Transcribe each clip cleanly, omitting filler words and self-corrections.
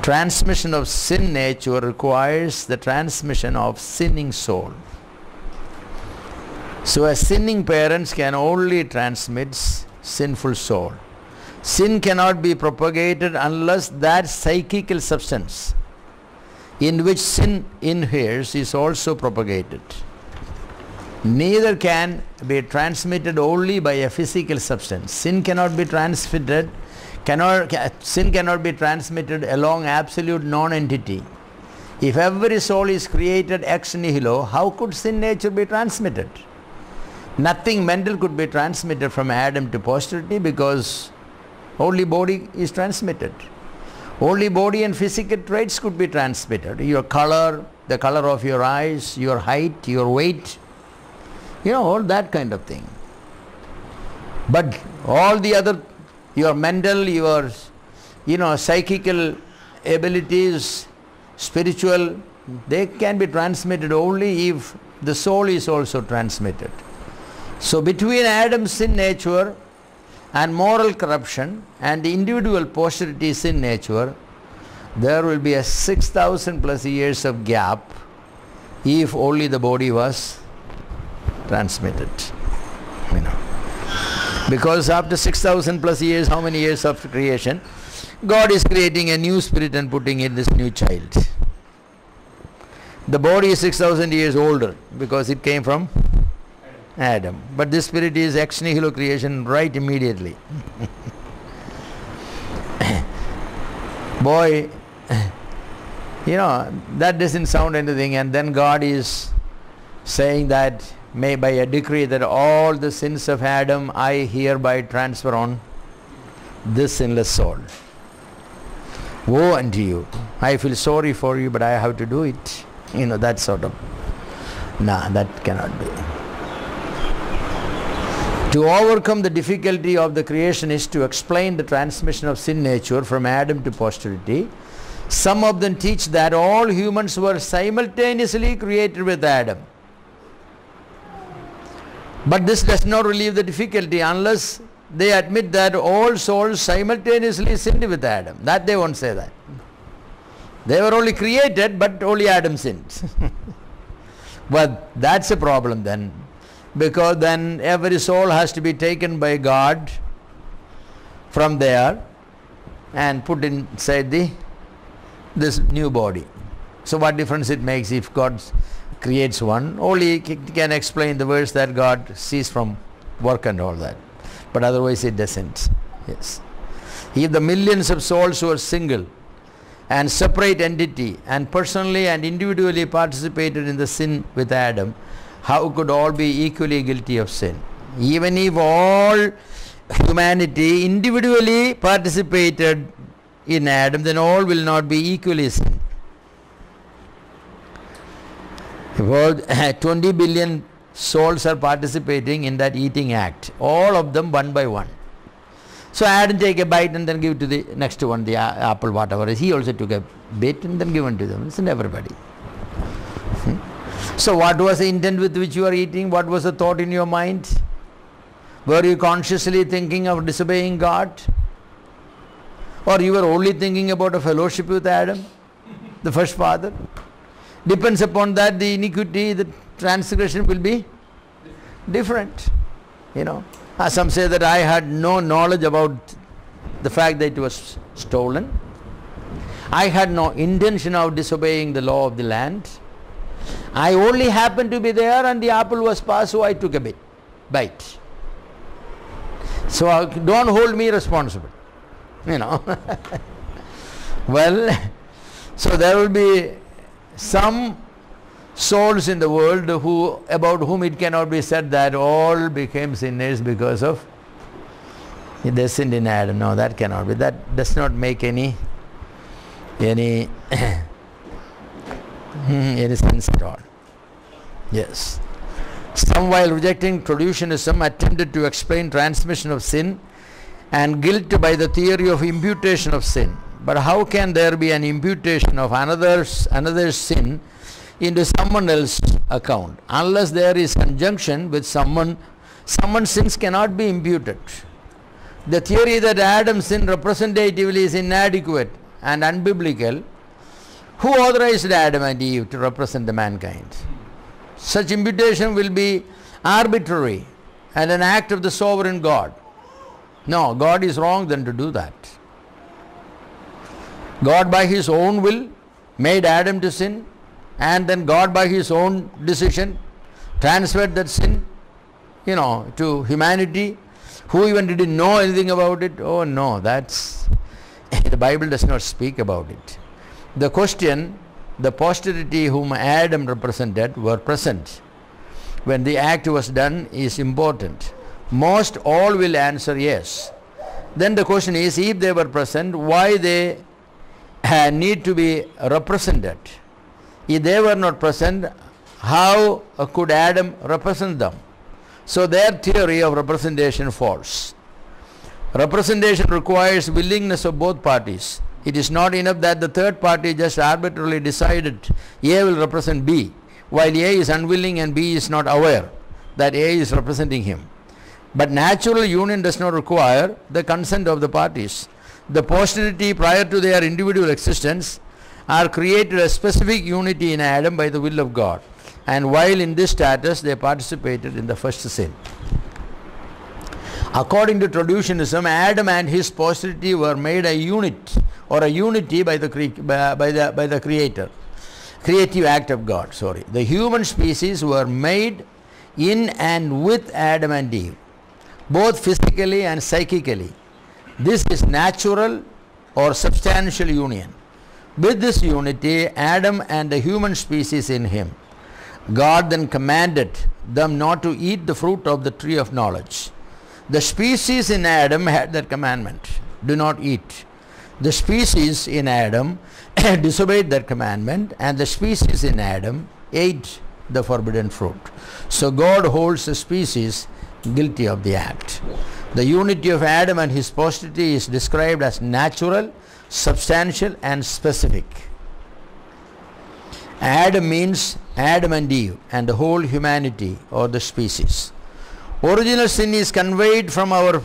Transmission of sin nature requires the transmission of sinning soul. So a sinning parents can only transmit sinful soul. Sin cannot be propagated unless that psychical substance in which sin inheres is also propagated. Neither can be transmitted only by a physical substance. Sin cannot be transmitted along absolute non-entity. If every soul is created ex nihilo, how could sin nature be transmitted? Nothing mental could be transmitted from Adam to posterity because only body is transmitted. Only body and physical traits could be transmitted. Your color, the color of your eyes, your height, your weight, all that kind of thing. But all the other, your mental, your psychical abilities, spiritual, they can be transmitted only if the soul is also transmitted. So between Adam's sin nature and moral corruption and the individual posterity sin nature, there will be a 6,000 plus years of gap if only the body was transmitted. Because after 6,000 plus years, how many years of creation? God is creating a new spirit and putting in this new child. The body is 6,000 years older because it came from Adam. But this spirit is ex nihilo creation right immediately. Boy, that doesn't sound anything, and then God is saying that may by a decree that all the sins of Adam I hereby transfer on this sinless soul. Woe unto you. I feel sorry for you, but I have to do it. That sort of. That cannot be. To overcome the difficulty of the creation is to explain the transmission of sin nature from Adam to posterity. Some of them teach that all humans were simultaneously created with Adam. But this does not relieve the difficulty unless they admit that all souls simultaneously sinned with Adam. That they won't say that. They were only created, but only Adam sinned. But that's a problem then. Because then every soul has to be taken by God from there and put inside this new body. So what difference it makes if God creates one? Only can explain the verse that God ceased from work and all that. But otherwise it doesn't. Yes. If the millions of souls who are single and separate entity and personally and individually participated in the sin with Adam, how could all be equally guilty of sin? Even if all humanity individually participated in Adam, then all will not be equally sin. About 20 billion souls are participating in that eating act, all of them one by one. So Adam take a bite and then give to the next one, the apple, whatever. He also took a bit and then given to them. It's everybody. So what was the intent with which you are eating? What was the thought in your mind? Were you consciously thinking of disobeying God? Or you were only thinking about a fellowship with Adam, the first father? Depends upon that the iniquity, the transgression will be different. Some say that I had no knowledge about the fact that it was stolen. I had no intention of disobeying the law of the land. I only happened to be there and the apple was passed, so I took a bite. So don't hold me responsible. Well, so there will be some souls in the world about whom it cannot be said that all became sinners because of they sinned in Adam. No, that cannot be. That does not make any sense at all. Yes. Some, while rejecting traducianism, attempted to explain transmission of sin and guilt by the theory of imputation of sin. But how can there be an imputation of another's sin into someone else's account? Unless there is conjunction with someone's sins cannot be imputed. The theory that Adam's sin representatively is inadequate and unbiblical, who authorized Adam and Eve to represent the mankind? Such imputation will be arbitrary and an act of the sovereign God. No, God is wrong then to do that. God by his own will made Adam to sin, and then God by his own decision transferred that sin, to humanity, who even didn't know anything about it. Oh no, that's the Bible does not speak about it. The question, the posterity whom Adam represented were present when the act was done is important. Most all will answer yes. Then the question is, if they were present, why they need to be represented? If they were not present, how could Adam represent them? So their theory of representation falls. Representation requires willingness of both parties. It is not enough that the third party just arbitrarily decided A will represent B, while A is unwilling and B is not aware that A is representing him. But natural union does not require the consent of the parties. The posterity prior to their individual existence are created a specific unity in Adam by the will of God, and while in this status they participated in the first sin. According to traditionism, Adam and his posterity were made a unit or a unity by the creator, creative act of God. The human species were made in and with Adam and Eve, both physically and psychically. This is natural or substantial union. With this unity, Adam and the human species in him, God then commanded them not to eat the fruit of the tree of knowledge. The species in Adam had that commandment, do not eat. The species in Adam disobeyed that commandment, and the species in Adam ate the forbidden fruit. So God holds the species guilty of the act. The unity of Adam and his posterity is described as natural, substantial and specific. Adam means Adam and Eve and the whole humanity or the species. Original sin is conveyed from our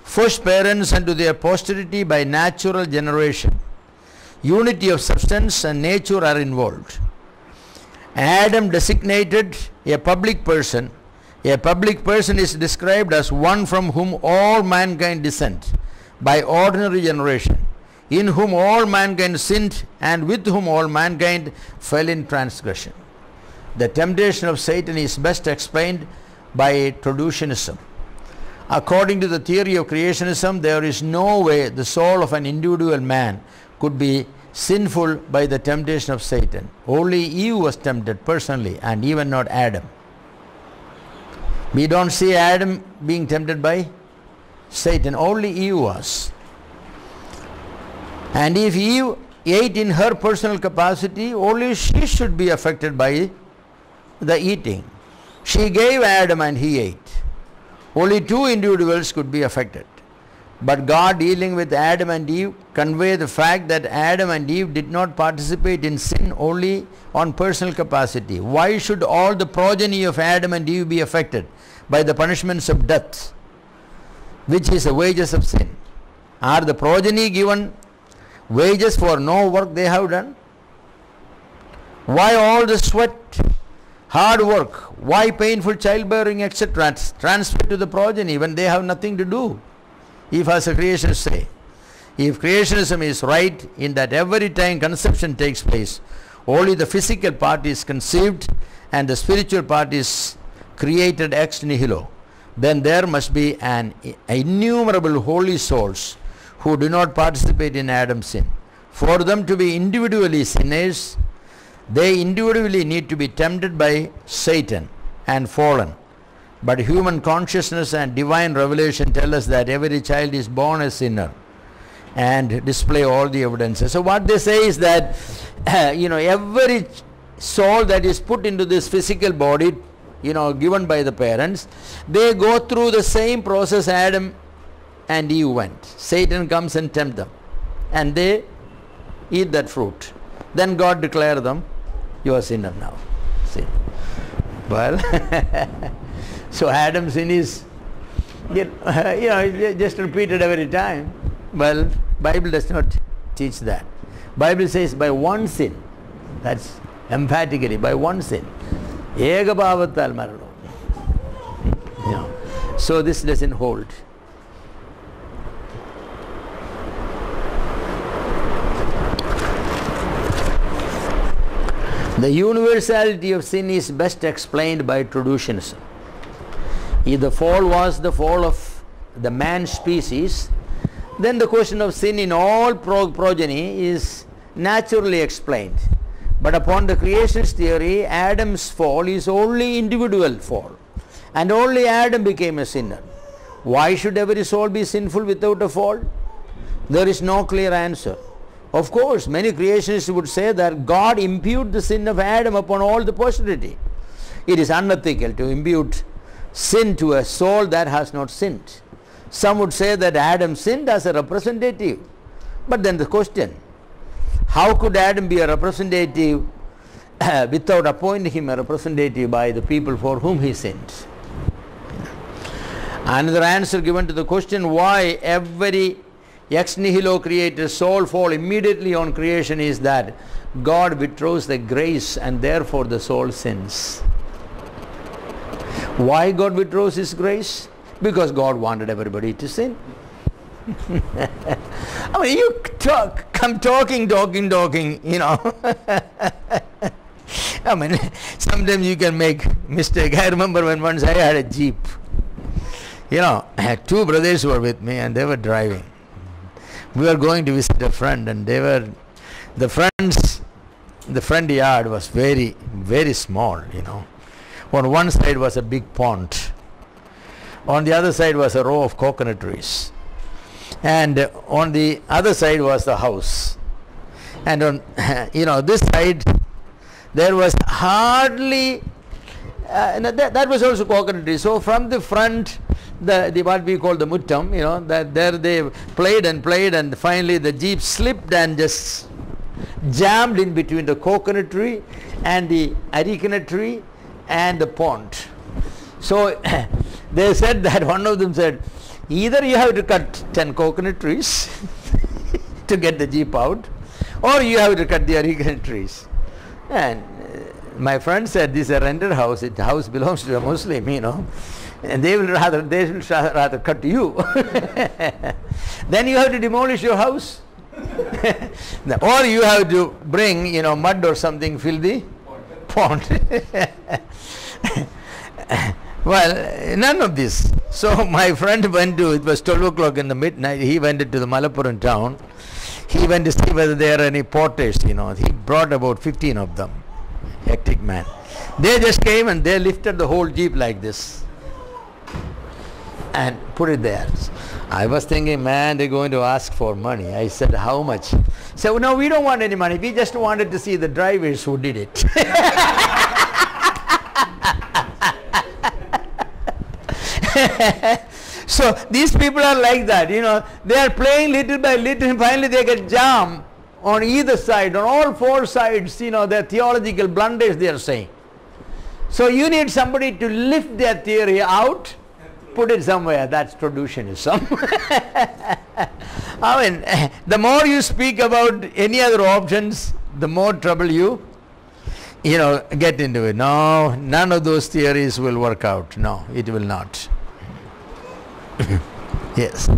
first parents and to their posterity by natural generation. Unity of substance and nature are involved. Adam designated a public person. A public person is described as one from whom all mankind descend by ordinary generation, in whom all mankind sinned and with whom all mankind fell in transgression. The temptation of Satan is best explained by traducianism. According to the theory of creationism, there is no way the soul of an individual man could be sinful by the temptation of Satan. Only Eve was tempted personally, and even not Adam. We don't see Adam being tempted by Satan, only Eve was. And if Eve ate in her personal capacity, only she should be affected by the eating. She gave Adam and he ate. Only two individuals could be affected. But God, dealing with Adam and Eve, convey the fact that Adam and Eve did not participate in sin only on personal capacity. Why should all the progeny of Adam and Eve be affected by the punishments of death, which is the wages of sin? Are the progeny given wages for no work they have done? Why all the sweat, hard work, why painful childbearing, etc., transferred to the progeny when they have nothing to do? If, as a creationist say, if creationism is right in that every time conception takes place, only the physical part is conceived and the spiritual part is created ex nihilo, then there must be an innumerable holy souls who do not participate in Adam's sin. For them to be individually sinners, they individually need to be tempted by Satan and fallen. But human consciousness and divine revelation tell us that every child is born a sinner and display all the evidences. So what they say is that every soul that is put into this physical body, given by the parents, they go through the same process Adam and Eve went. Satan comes and tempts them, and they eat that fruit. Then God declares them, you are sinner now. See? Well, so Adam's sin is, just repeated every time. Well, Bible does not teach that. Bible says by one sin. That's emphatically by one sin. Ekabhavattal maranam. So this doesn't hold. The universality of sin is best explained by traducianism. If the fall was the fall of the man species, then the question of sin in all progeny is naturally explained. But upon the creationist theory, Adam's fall is only individual fall, and only Adam became a sinner. Why should every soul be sinful without a fall? There is no clear answer. Of course, many creationists would say that God imputed the sin of Adam upon all the posterity. It is unethical to impute sin to a soul that has not sinned. Some would say that Adam sinned as a representative. But then the question, how could Adam be a representative without appointing him a representative by the people for whom he sinned? Another answer given to the question why every ex nihilo created soul fall immediately on creation is that God withdraws the grace and therefore the soul sins. Why God withdraws his grace? Because God wanted everybody to sin. I mean, you come talking, you know. I mean, sometimes you can make mistake. I remember when once I had a Jeep. You know, I had two brothers who were with me and they were driving. We were going to visit a friend and the friend yard was very, very small, you know. On one side was a big pond. On the other side was a row of coconut trees. And on the other side was the house. And on, you know, this side, there was hardly, that was also coconut trees. So from the front, the what we call the muttam, you know, that there they played and finally the Jeep slipped and just jammed in between the coconut tree and the arecanut tree and the pond. So they said that one of them said, either you have to cut 10 coconut trees to get the Jeep out, or you have to cut the arecanut trees. And my friend said, this is a rented house, the house belongs to a Muslim, you know, and they will rather cut you. Then you have to demolish your house. Or you have to bring, you know, mud or something, fill the pond. Well, none of this. So my friend went to, it was 12 o'clock in the midnight, he went into the Malappuram town. He went to see whether there are any porters, you know. He brought about 15 of them. Hectic man. They just came and they lifted the whole Jeep like this and put it there. I was thinking, man, they're going to ask for money. I said, how much? So, no, we don't want any money. We just wanted to see the drivers who did it. So these people are like that, you know. They are playing little by little and finally they get jammed on either side, on all four sides, you know, their theological blunders they are saying. So you need somebody to lift their theory out, put it somewhere. That's traducianism. I mean, the more you speak about any other options, the more trouble you know, get into it. No, none of those theories will work out. No, it will not. Yes.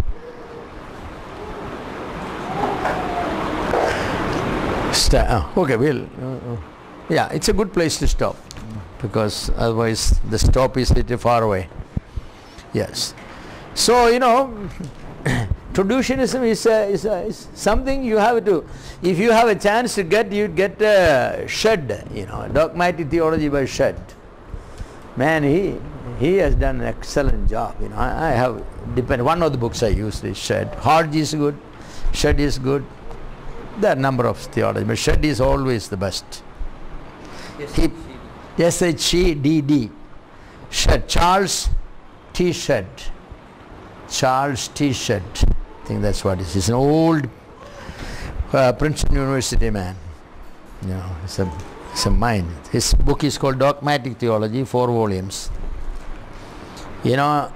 Okay, yeah, it's a good place to stop because otherwise the stop is a little far away. Yes. So, you know, traducianism is something you have to, if you have a chance to get, you get Shedd, you know, dogmatic theology by Shedd. Man, he has done an excellent job. You know, I have one of the books I used is Shedd. Hodge is good, Shedd is good. There are a number of theology, but Shedd is always the best. S-H-E-D-D. Shedd. Charles T. Shedd. Charles T. Shedd. I think that's what it is. He's an old Princeton University man. You know, it's a mind. His book is called Dogmatic Theology, 4 volumes. You know,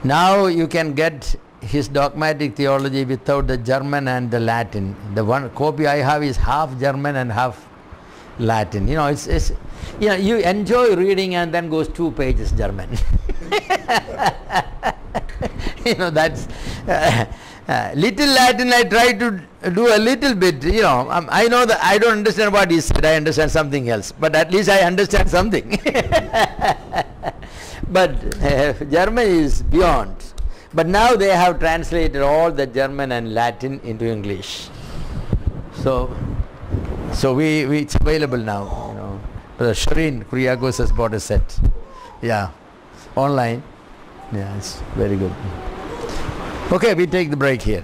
now you can get his dogmatic theology without the German and the Latin. The one copy I have is half German and half Latin. You know, it's you know, you enjoy reading and then goes 2 pages German. You know, that's little Latin I try to do a little bit. You know, I know that I don't understand what he said. I understand something else, but at least I understand something. But German is beyond. But now they have translated all the German and Latin into English. So it's available now. You know, Shireen Kuriakos has bought a set. Yeah, online. Yeah, it's very good. Okay, we take the break here.